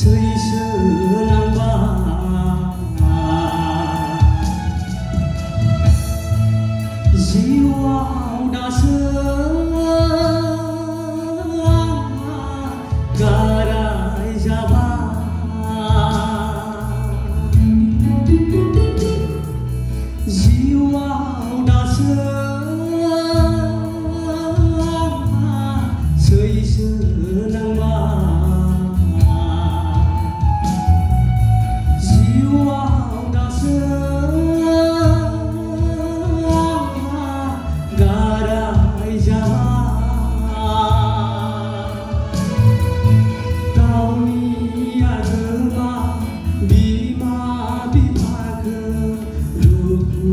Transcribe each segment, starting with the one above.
sơi sưa lang ba jiwa đã sớm garai jaba jiwa đã sớm sơi sưa lang ba jiwa đã sớm garai jaba kauni agama bima bipaga ruku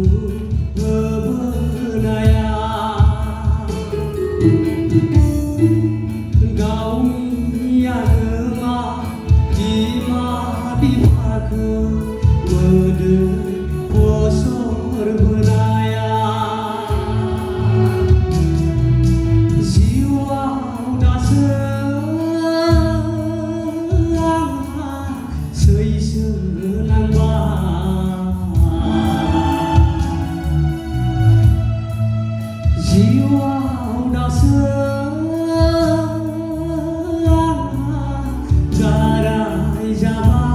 bebenaya gauni agama bima bipaga mede posor benaya jiwa đã sớm sơi sưa lang ba jiwa đã sớm garai jaba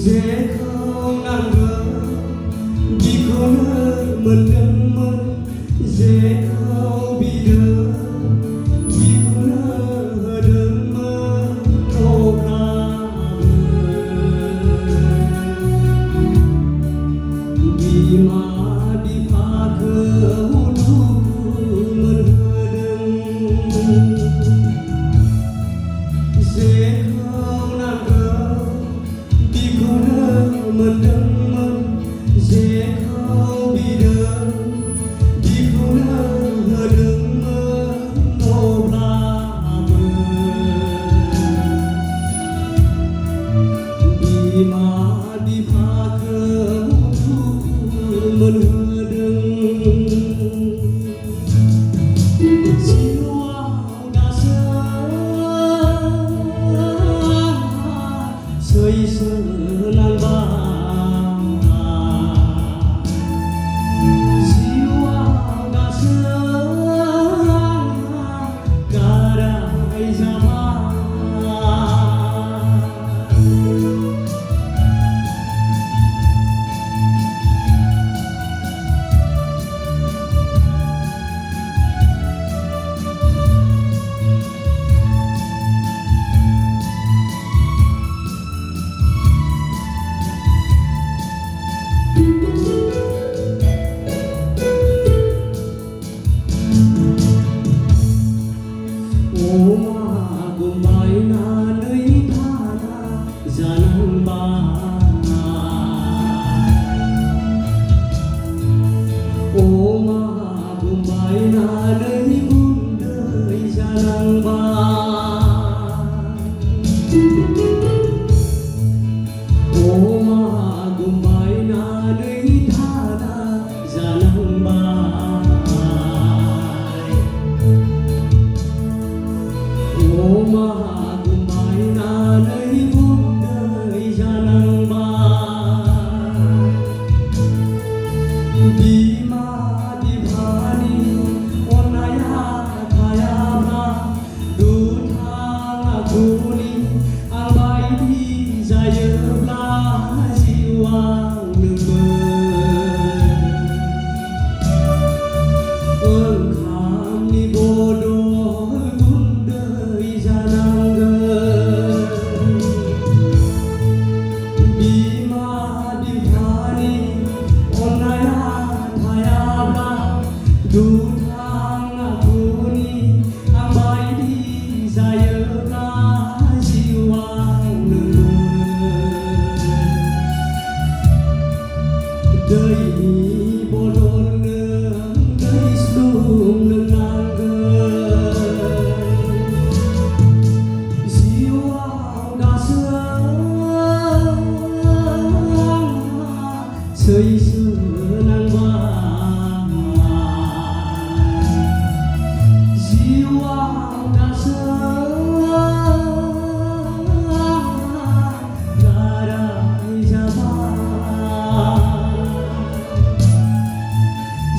dễ không nàng gỡ đi không nơi mình đâm mân dễ không bị đỡ đi không nơi đâm mân ô ca đi mà đi pha cơ hôn mình đừng dễ không nàng gỡ đi không nơi mình đâm mân dễ không bị đỡ đi không nơi đừng mơ ô la đi mà đi pha cơ mình đừng jiwa đã sớm sơi sưa lang ba jiwa đã sớm garai jaba Oma gumbai na nơi thana janang ba Oma gumbai na nơi buồn đời janang ba Oma gumbai na nơi thana janang ba Oma gumbai na nơi buồn đời janang सैसोनांबा जिउआव दासो गाराय जाबाय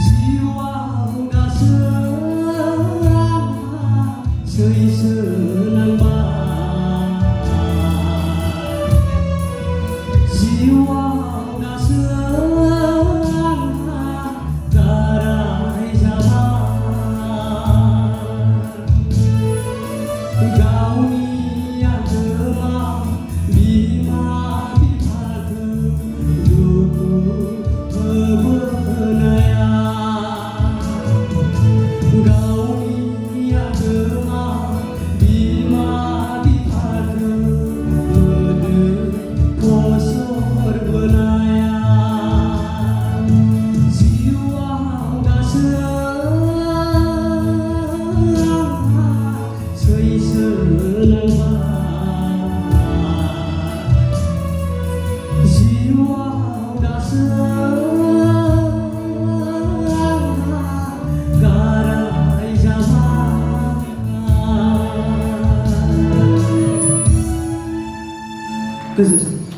जिउआव दासो सैसोनांबा जिउआव दासो गाराय जाबाय गावनि आगोमा बिमा बिफाखौ दुखु होबोनाया गावनि आगोमा बिमा बिफाखौ फसर बोनाया जिउआव दासो सैसोनांबा जिउआव दासो गाराय जाबाय गोजोन्थों।